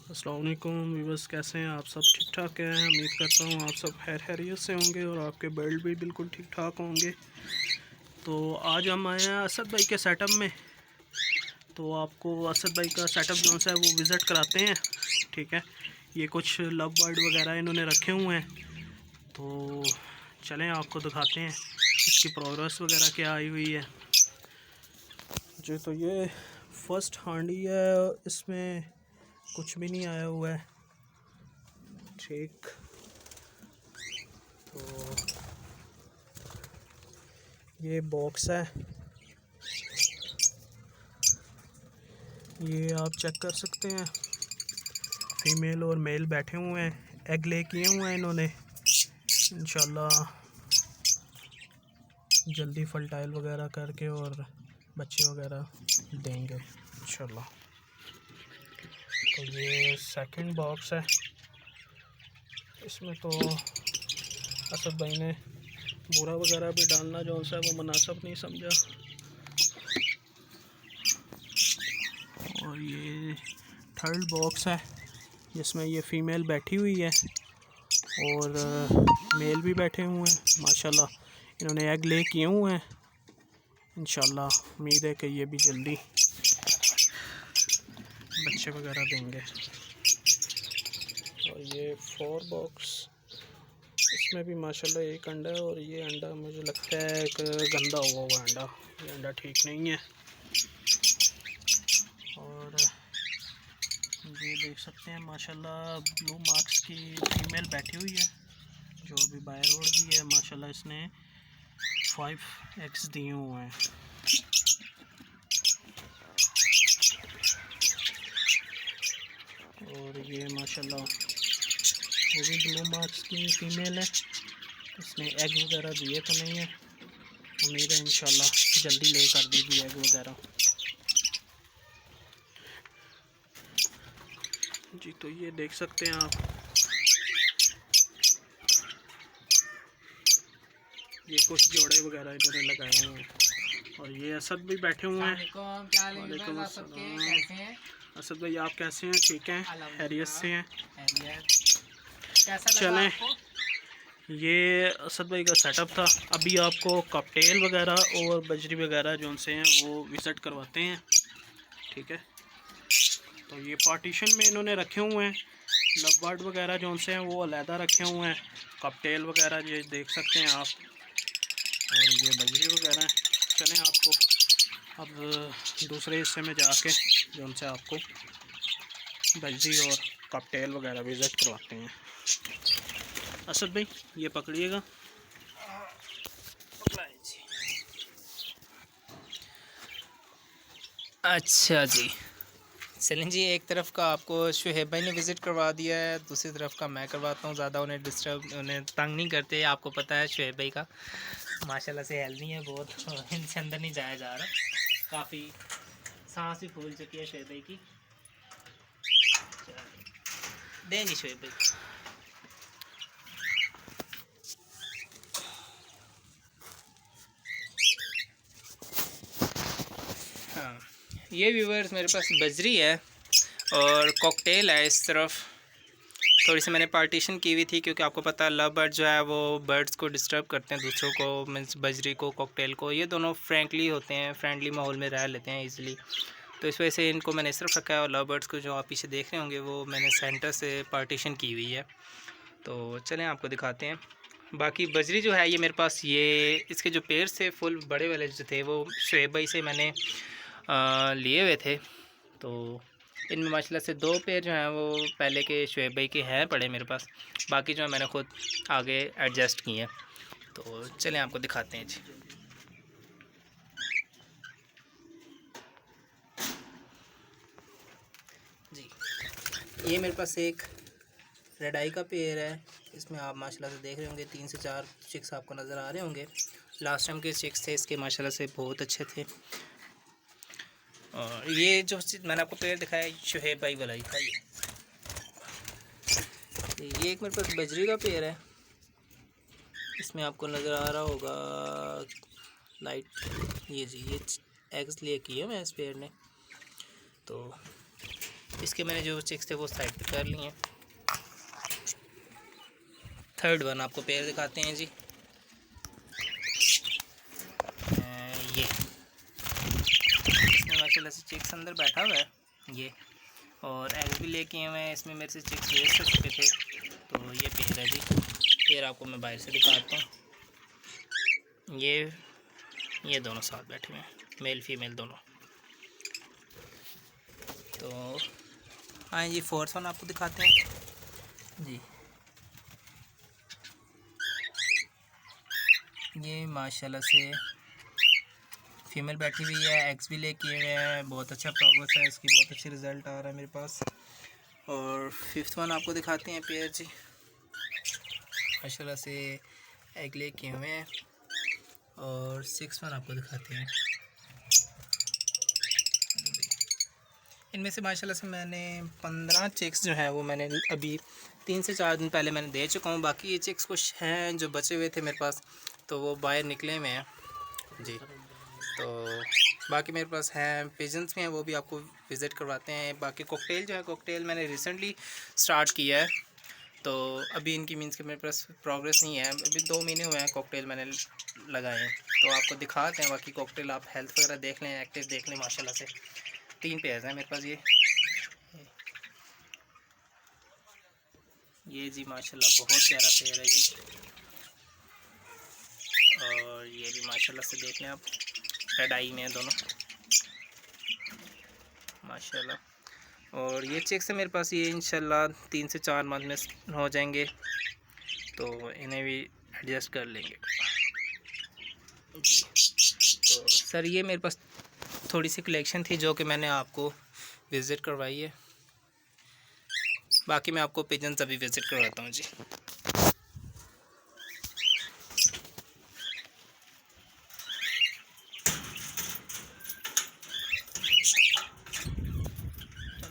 अस्सलाम वालेकुम व्यूअर्स, कैसे हैं आप? सब ठीक ठाक हैं। उम्मीद करता हूँ आप सब खैरियत से होंगे और आपके बिल्ड भी बिल्कुल ठीक ठाक होंगे। तो आज हम आए हैं असद भाई के सेटअप में। तो आपको असद भाई का सेटअप जो सा है वो विज़िट कराते हैं। ठीक है, ये कुछ लव बर्ड वगैरह इन्होंने रखे हुए हैं, तो चलें आपको दिखाते हैं इसकी प्रोग्रेस वगैरह क्या आई हुई है जी। तो ये फर्स्ट हांडी है, इसमें कुछ भी नहीं आया हुआ है। ठीक, तो ये बॉक्स है, ये आप चेक कर सकते हैं। फीमेल और मेल बैठे हुए हैं, एग ले किए हुए हैं इन्होंने। इंशाल्लाह जल्दी फर्टाइल वगैरह करके और बच्चे वगैरह देंगे इंशाल्लाह। तो ये सेकंड बॉक्स है, इसमें तो असद भाई ने बूरा वगैरह भी डालना जो सा वो मुनासिब नहीं समझा। और ये थर्ड बॉक्स है, जिसमें ये फ़ीमेल बैठी हुई है और मेल भी बैठे हुए हैं। माशाल्लाह इन्होंने एग ले किए हुए हैं। इंशाल्लाह उम्मीद है कि ये भी जल्दी बच्चे वगैरह देंगे। और ये 4 बॉक्स, इसमें भी माशाल्लाह एक अंडा है और ये अंडा मुझे लगता है एक गंदा हुआ अंडा, ये अंडा ठीक नहीं है। और ये देख सकते हैं माशाल्लाह ब्लू मार्क्स की फ़ीमेल बैठी हुई है, जो अभी बाहर उड़ गई है। माशाल्लाह इसने 5 एग्स दिए हुए हैं। और ये माशाल्लाह ये भी ब्लू मार्क्स की फ़ीमेल है, इसने एग वगैरह दिए तो नहीं है। उम्मीद है इंशाल्लाह जल्दी ले कर देगी एग वगैरह जी। तो ये देख सकते हैं आप, ये कुछ जोड़े वगैरह इन्होंने लगाए हुए हैं। और ये असद भी बैठे हुए हैं। वालेकुम अस्सलाम। असद भाई आप कैसे हैं? ठीक हैं, खैरियत से हैं? चलें, ये असद भाई का सेटअप था। अभी आपको कॉकटेल वगैरह और बजरी वगैरह जो से हैं वो विज़िट करवाते हैं। ठीक है, तो ये पार्टीशन में इन्होंने रखे हुए हैं। लव बर्ड वगैरह जो से हैं वो अलहदा रखे हुए हैं। कॉकटेल वगैरह ये देख सकते हैं आप, और ये बजरी वगैरह हैं। चलें आपको अब दूसरे हिस्से में जाके जो उनसे आपको बजरी और कॉकटेल वगैरह विज़िट करवाते हैं। असद भाई ये पकड़िएगा। अच्छा जी, चलें जी। एक तरफ का आपको शुहेब भाई ने विज़िट करवा दिया है, दूसरी तरफ का मैं करवाता हूँ। ज़्यादा उन्हें तंग नहीं करते। आपको पता है शुहेब भाई का माशाल्लाह से हेल्दी है बहुत, इनसे अंदर नहीं जाया जा रहा। काफ़ी सांस भी फूल चुकी है शुहेब भाई की। दें जी शुहेब भाई। हाँ, ये व्यूवर्स मेरे पास बजरी है और कॉकटेल है। इस तरफ थोड़ी सी मैंने पार्टीशन की हुई थी, क्योंकि आपको पता है लव बर्ड जो है वो बर्ड्स को डिस्टर्ब करते हैं, दूसरों को, मीन्स बजरी को, कॉकटेल को। ये दोनों फ्रेंकली होते हैं, फ्रेंडली माहौल में रह लेते हैं ईज़िली। तो इस वजह से इनको मैंने इस तरफ रखा है। और लव बर्ड्स को जो आप पीछे देख रहे होंगे वो मैंने सेंटर से पार्टीशन की हुई है। तो चलें आपको दिखाते हैं। बाकी बजरी जो है ये मेरे पास, ये इसके जो पेड़ से फुल बड़े वाले जो थे वो शुएब भाई से मैंने लिए हुए थे। तो इनमें माशाल्लाह से 2 पेयर जो हैं वो पहले के शुएब भाई के हैं पड़े मेरे पास। बाकी जो है मैंने ख़ुद आगे एडजस्ट किए हैं। तो चलें आपको दिखाते हैं जी। जी, ये मेरे पास एक रेड आई का पेयर है। इसमें आप माशाल्लाह से देख रहे होंगे 3 से 4 चिक्स आपको नज़र आ रहे होंगे। लास्ट टाइम के चिक्स थे इसके माशाल्लाह से बहुत अच्छे थे। और ये जो मैंने आपको पेड़ दिखाया शुहेब भाई वाला ही था। ये एक मेरे पास बजरी का पेड़ है। इसमें आपको नज़र आ रहा होगा लाइट, ये जी, ये एग्स लिए किए मैं इस पेड़ ने। तो इसके मैंने जो चिक्स थे वो साइड पे कर लिए हैं। थर्ड वन आपको पेयर दिखाते हैं जी। ये इसमें माशाल्लाह से चिक्स अंदर बैठा हुआ है ये, और एग भी लेके हुए हैं। इसमें मेरे से चिक्स वेस्ट हो चुके थे, तो ये पेयर है जी। पेयर आपको मैं बाहर से दिखाता हूँ। ये दोनों साथ बैठे हुए हैं, मेल फीमेल दोनों। तो हाँ जी, फोर्थ वन आपको दिखाते हैं जी। ये माशाल्लाह से फीमेल बैठी हुई है, एग्स भी लेके हुए हैं, बहुत अच्छा प्रोग्रेस है इसकी, बहुत अच्छे रिज़ल्ट आ रहा है मेरे पास। और फिफ्थ वन आपको दिखाते हैं पेयर जी। माशाल्लाह से एग लेके हुए हैं। और सिक्स वन आपको दिखाते हैं। इनमें से माशाल्लाह से मैंने 15 चिक्स जो है वो मैंने अभी 3 से 4 दिन पहले मैंने दे चुका हूँ। बाकी ये चिक्स कुछ हैं जो बचे हुए थे मेरे पास, तो वो बाहर निकले हुए हैं जी। तो बाकी मेरे पास हैं पिजन्स भी हैं, वो भी आपको विज़िट करवाते हैं। बाकी कॉकटेल जो है, कॉकटेल मैंने रिसेंटली स्टार्ट किया है, तो अभी इनकी मीन्स के मेरे पास प्रोग्रेस नहीं है। अभी 2 महीने हुए हैं कॉकटेल मैंने लगाए हैं, तो आपको दिखाते हैं। बाकी कॉकटेल आप हेल्थ वगैरह देख लें, एक्टिव देख लें। माशाल्लाह से 3 पेयर्स हैं मेरे पास। ये जी माशाल्लाह बहुत प्यारा पेयर है जी। और ये भी माशाल्लाह से देख लें आप, रेड आई में है दोनों माशाल्लाह। और ये चिक्स है मेरे पास, ये इंशाल्लाह 3 से 4 मंथ में हो जाएंगे, तो इन्हें भी एडजस्ट कर लेंगे। तो सर ये मेरे पास थोड़ी सी कलेक्शन थी जो कि मैंने आपको विज़िट करवाई है। बाकी मैं आपको पिजन्स अभी विज़िट करवाता हूँ जी।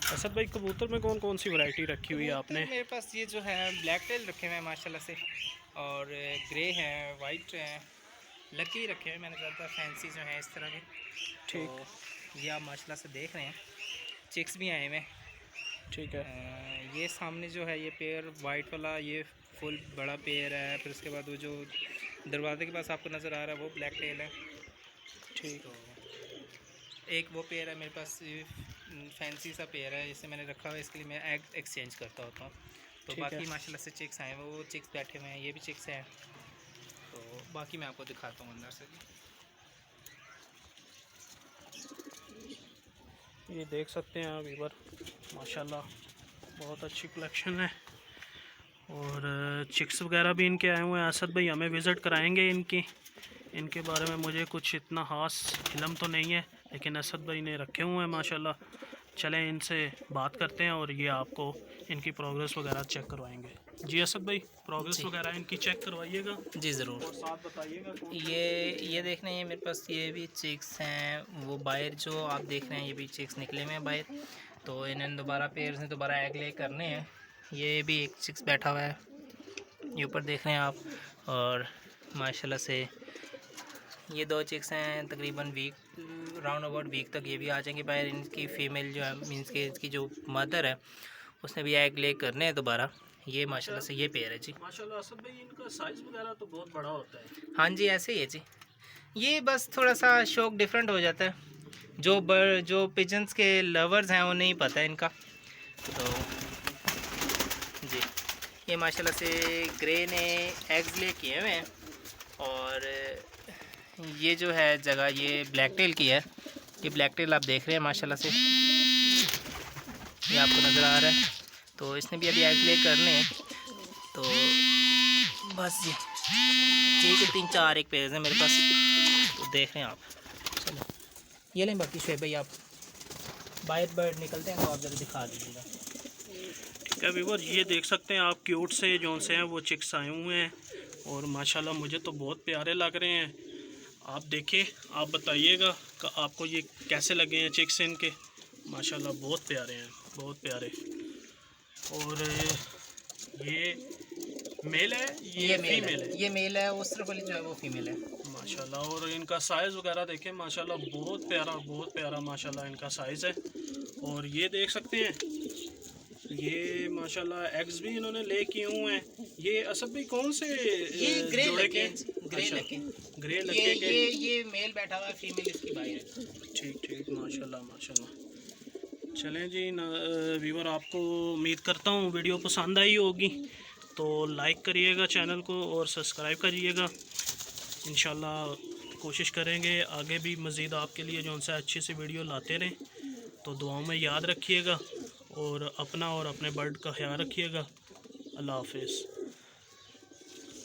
असद भाई, कबूतर में कौन कौन सी वैरायटी रखी हुई है आपने? मेरे पास ये जो है ब्लैक टेल रखे हुए हैं माशाल्लाह से, और ग्रे हैं, वाइट हैं, लकी रखे हैं मैंने, ज़्यादा फैंसी जो हैं इस तरह के। ठीक, तो ये आप माशाल्लाह से देख रहे हैं, चिक्स भी आए हुए हैं। ठीक है। ये सामने जो है ये पेयर वाइट वाला, ये फुल बड़ा पेयर है। फिर उसके बाद वो जो दरवाजे के पास आपको नज़र आ रहा है वो ब्लैक टेल है। ठीक। तो एक वो पेयर है मेरे पास, फैंसी सा पेयर है, जिसे मैंने रखा हुआ है, इसके लिए मैं एग एक्सचेंज करता होता हूँ। तो ठीक बाकी है। माशाल्लाह से चिक्स आए हैं, वो चिक्स बैठे हुए हैं, ये भी चिक्स हैं। तो बाकी मैं आपको दिखाता हूँ अंदर से। ये देख सकते हैं आप वीवर, माशाल्लाह बहुत अच्छी कलेक्शन है। और चिक्स वगैरह भी इनके आए हुए हैं। असद भाई हमें विज़िट कराएंगे इनके बारे में मुझे कुछ इतना ख़ास इल्म तो नहीं है, लेकिन असद भाई ने रखे हुए हैं माशाल्लाह। चलें इनसे बात करते हैं और ये आपको इनकी प्रोग्रेस वगैरह चेक करवाएंगे। जी असद भाई, प्रोग्रेस जी वगैरह इनकी चेक करवाइएगा जी ज़रूर। और साथ बताइएगा कौन ये देख रहे हैं मेरे पास, ये भी चिक्स हैं। वो बाहर जो आप देख रहे हैं ये भी चिक्स निकले हुए हैं बाहर, तो इन्हें दोबारा पेयर से दोबारा एग ले करने हैं। ये भी एक चिक्स बैठा हुआ है, ये ऊपर देख रहे हैं आप। और माशाल्लाह से ये 2 चिक्स हैं, तकरीबन वीक राउंड अबाउट वीक तक ये भी आ जाएंगे बाहर। इनकी फ़ीमेल जो है मीन्स के इसकी जो मदर है उसने भी एग ले करने हैं दोबारा। ये माशाल्लाह से ये पेयर है जी। माशाल्लाह। असद भाई इनका साइज़ वगैरह तो बहुत बड़ा होता है। हाँ जी, ऐसे ही है जी। ये बस थोड़ा सा शौक डिफरेंट हो जाता है, जो पिजन्स के लवर्स हैं वो नहीं पता है इनका। तो जी ये माशाल्लाह से ग्रे ने एग्स ले किए हुए हैं। और ये जो है जगह ये ब्लैक टेल की है। ये ब्लैक टेल आप देख रहे हैं माशाल्लाह से, ये आपको नज़र आ रहा है। तो इसने भी अभी एग ले करने हैं। तो बस ये ठीक है, 3-4 एक पेज है मेरे पास, तो देख रहे हैं आप। चलो ये लें, बाकी शुएब भाई आप बाहर बर्ड निकलते हैं तो आप ज़रा दिखा दीजिएगा। ठीक है व्यूअर, ये देख सकते हैं आप क्यूट से जो से हैं वो चिक्स आए हुए हैं और माशाल्लाह मुझे तो बहुत प्यारे लग रहे हैं। आप देखिए, आप बताइएगा कि आपको ये कैसे लगे हैं चिक्स इनके। माशाल्लाह बहुत प्यारे हैं, बहुत प्यारे। और ये मेल है, ये फीमेल है? ये मेल है, उस तरफ वाली जो है वो फीमेल है माशाल्लाह। और इनका साइज़ वगैरह देखें माशाल्लाह, बहुत प्यारा माशाल्लाह इनका साइज़ है। और ये देख सकते हैं, ये माशाल्लाह एग्स भी इन्होंने ले किए हुए हैं। ये असद भाई कौन से ये ग्रे जोड़े लगे, के? ग्रे अच्छा, लगे, ग्रे लगे के। ये मेल बैठा हुआ है, फीमेल इसकी बाहर है। ठीक ठीक, माशाल्लाह माशाल्लाह। चलें जी व्यूवर, आपको उम्मीद करता हूँ वीडियो पसंद आई होगी, तो लाइक करिएगा चैनल को और सब्सक्राइब करिएगा। इंशाल्लाह कोशिश करेंगे आगे भी मज़ीद आपके लिए जो उनसे अच्छी सी वीडियो लाते रहें। तो दुआओं में याद रखिएगा और अपना और अपने बर्ड का ख्याल रखिएगा। अल्लाह हाफिज़।